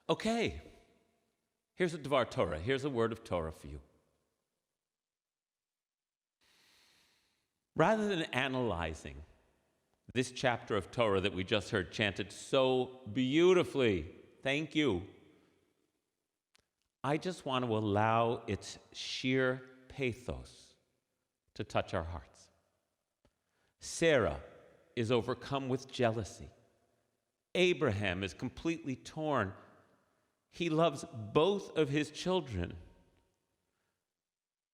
Okay, here's a Dvar Torah. Here's a word of Torah for you. Rather than analyzing this chapter of Torah that we just heard chanted so beautifully, thank you, I just want to allow its sheer pathos to touch our hearts. Sarah is overcome with jealousy. Abraham is completely torn. He loves both of his children.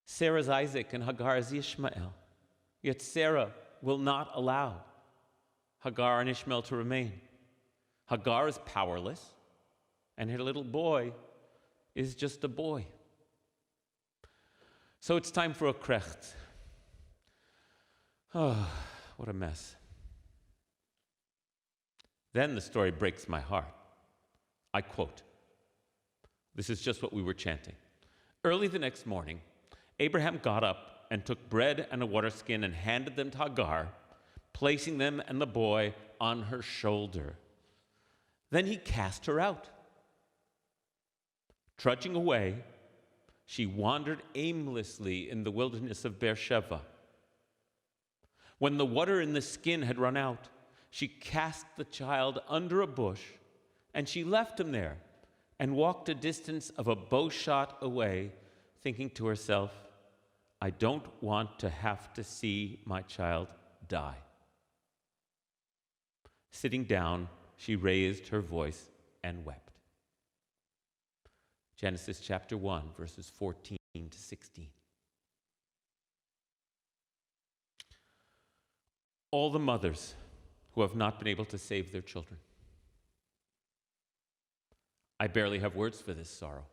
Sarah's Isaac and Hagar's Ishmael. Yet Sarah will not allow Hagar and Ishmael to remain. Hagar is powerless, and her little boy is just a boy. So it's time for a krecht. Oh, what a mess. Then the story breaks my heart. I quote, this is just what we were chanting. Early the next morning, Abraham got up and took bread and a water skin and handed them to Hagar, placing them and the boy on her shoulder. Then he cast her out. Trudging away, she wandered aimlessly in the wilderness of Beersheba. When the water in the skin had run out, she cast the child under a bush, and she left him there and walked a distance of a bow shot away, thinking to herself, I don't want to have to see my child die. Sitting down, she raised her voice and wept. Genesis chapter 1, verses 14 to 16. All the mothers who have not been able to save their children. I barely have words for this sorrow.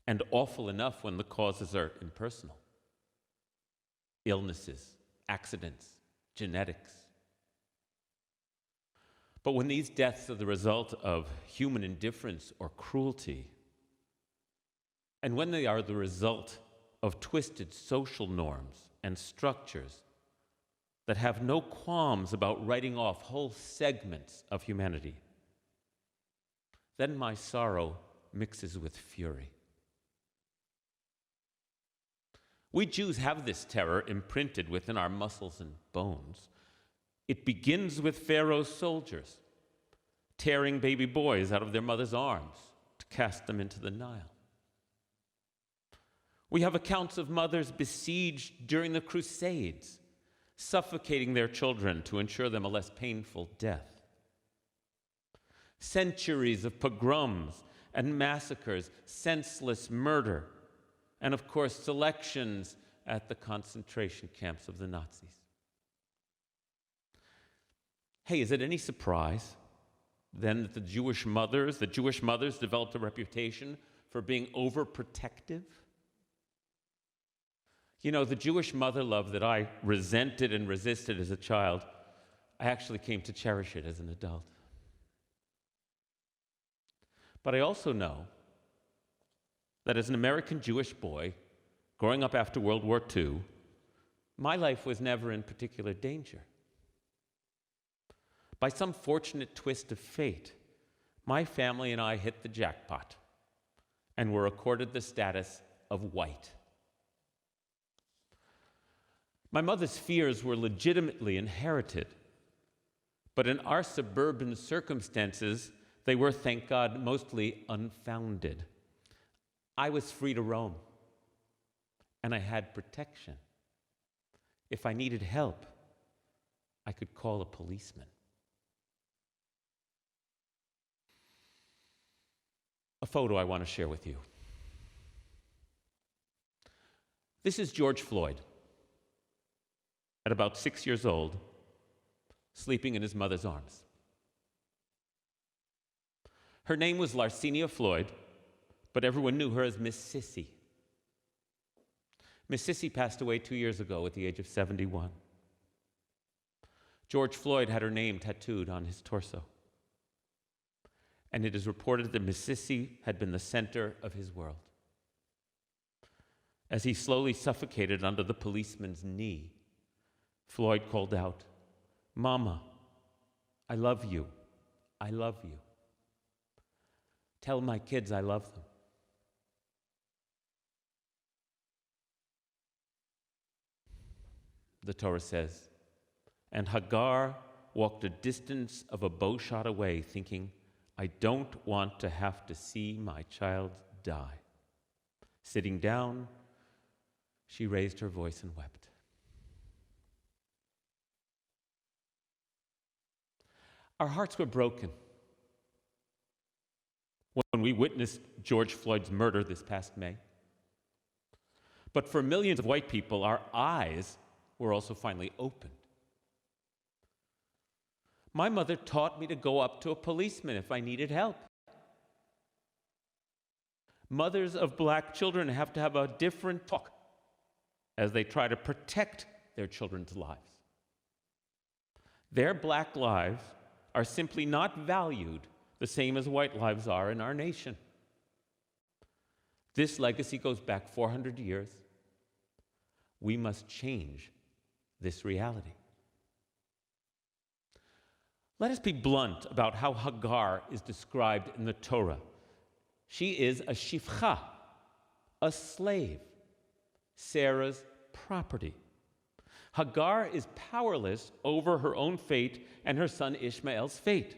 And awful enough when the causes are impersonal. Illnesses, accidents, genetics. But when these deaths are the result of human indifference or cruelty, and when they are the result of twisted social norms and structures that have no qualms about writing off whole segments of humanity, then my sorrow mixes with fury. We Jews have this terror imprinted within our muscles and bones. It begins with Pharaoh's soldiers, tearing baby boys out of their mother's arms to cast them into the Nile. We have accounts of mothers besieged during the Crusades, suffocating their children to ensure them a less painful death. Centuries of pogroms and massacres, senseless murder, and of course, selections at the concentration camps of the Nazis. Hey, is it any surprise then that the Jewish mothers developed a reputation for being overprotective? You know, the Jewish mother love that I resented and resisted as a child, I actually came to cherish it as an adult. But I also know that as an American Jewish boy, growing up after World War II, my life was never in particular danger. By some fortunate twist of fate, my family and I hit the jackpot and were accorded the status of white. My mother's fears were legitimately inherited, but in our suburban circumstances, they were, thank God, mostly unfounded. I was free to roam, and I had protection. If I needed help, I could call a policeman. A photo I want to share with you. This is George Floyd, at about 6 years old, sleeping in his mother's arms. Her name was Larcenia Floyd, but everyone knew her as Miss Sissy. Miss Sissy passed away 2 years ago at the age of 71. George Floyd had her name tattooed on his torso. And it is reported that Miss Sissy had been the center of his world. As he slowly suffocated under the policeman's knee, Floyd called out, "Mama, I love you. I love you." Tell my kids I love them. The Torah says, and Hagar walked a distance of a bow shot away, thinking, I don't want to have to see my child die. Sitting down, she raised her voice and wept. Our hearts were broken when we witnessed George Floyd's murder this past May. But for millions of white people, our eyes were also finally opened. My mother taught me to go up to a policeman if I needed help. Mothers of black children have to have a different talk as they try to protect their children's lives. Their black lives are simply not valued the same as white lives are in our nation. This legacy goes back 400 years. We must change this reality. Let us be blunt about how Hagar is described in the Torah. She is a shifcha, a slave, Sarah's property. Hagar is powerless over her own fate and her son Ishmael's fate.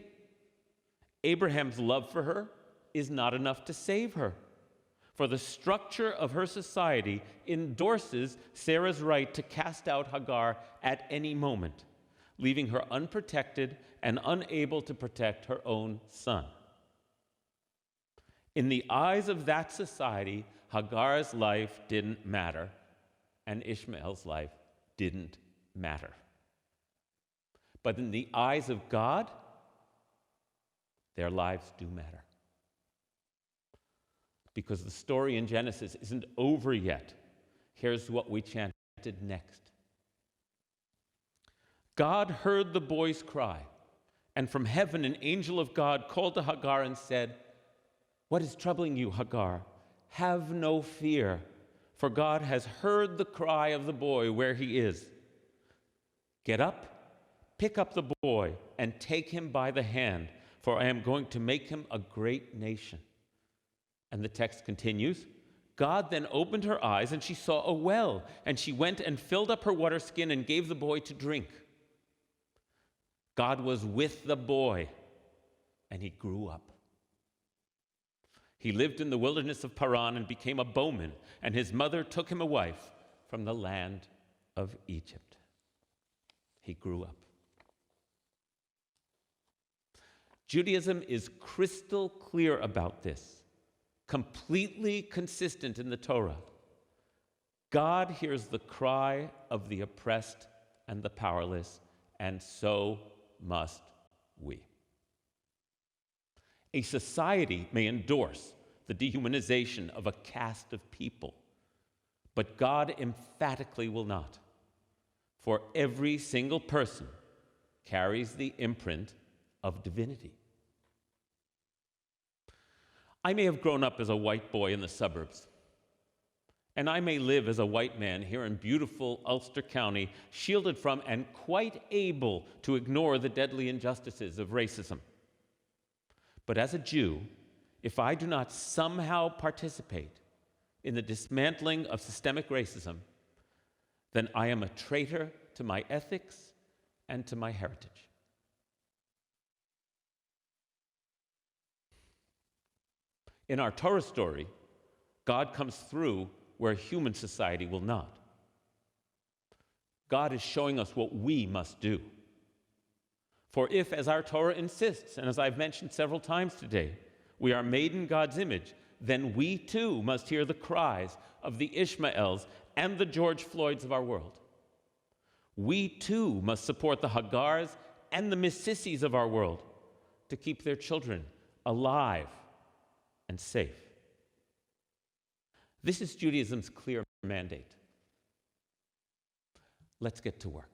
Abraham's love for her is not enough to save her, for the structure of her society endorses Sarah's right to cast out Hagar at any moment, leaving her unprotected and unable to protect her own son. In the eyes of that society, Hagar's life didn't matter, and Ishmael's life didn't matter. But in the eyes of God, their lives do matter. Because the story in Genesis isn't over yet. Here's what we chanted next. God heard the boy's cry, and from heaven an angel of God called to Hagar and said, What is troubling you, Hagar? Have no fear, for God has heard the cry of the boy where he is. Get up, pick up the boy, and take him by the hand, for I am going to make him a great nation. And the text continues, God then opened her eyes, and she saw a well, and she went and filled up her water skin and gave the boy to drink. God was with the boy, and he grew up. He lived in the wilderness of Paran and became a bowman, and his mother took him a wife from the land of Egypt. He grew up. Judaism is crystal clear about this, completely consistent in the Torah. God hears the cry of the oppressed and the powerless, and so must we. A society may endorse the dehumanization of a caste of people, but God emphatically will not. For every single person carries the imprint of divinity. I may have grown up as a white boy in the suburbs, and I may live as a white man here in beautiful Ulster County, shielded from and quite able to ignore the deadly injustices of racism. But as a Jew, if I do not somehow participate in the dismantling of systemic racism, then I am a traitor to my ethics and to my heritage. In our Torah story, God comes through where human society will not. God is showing us what we must do. For if, as our Torah insists, and as I've mentioned several times today, we are made in God's image, then we too must hear the cries of the Ishmaels and the George Floyds of our world. We too must support the Hagars and the Mississis of our world to keep their children alive and safe. This is Judaism's clear mandate. Let's get to work.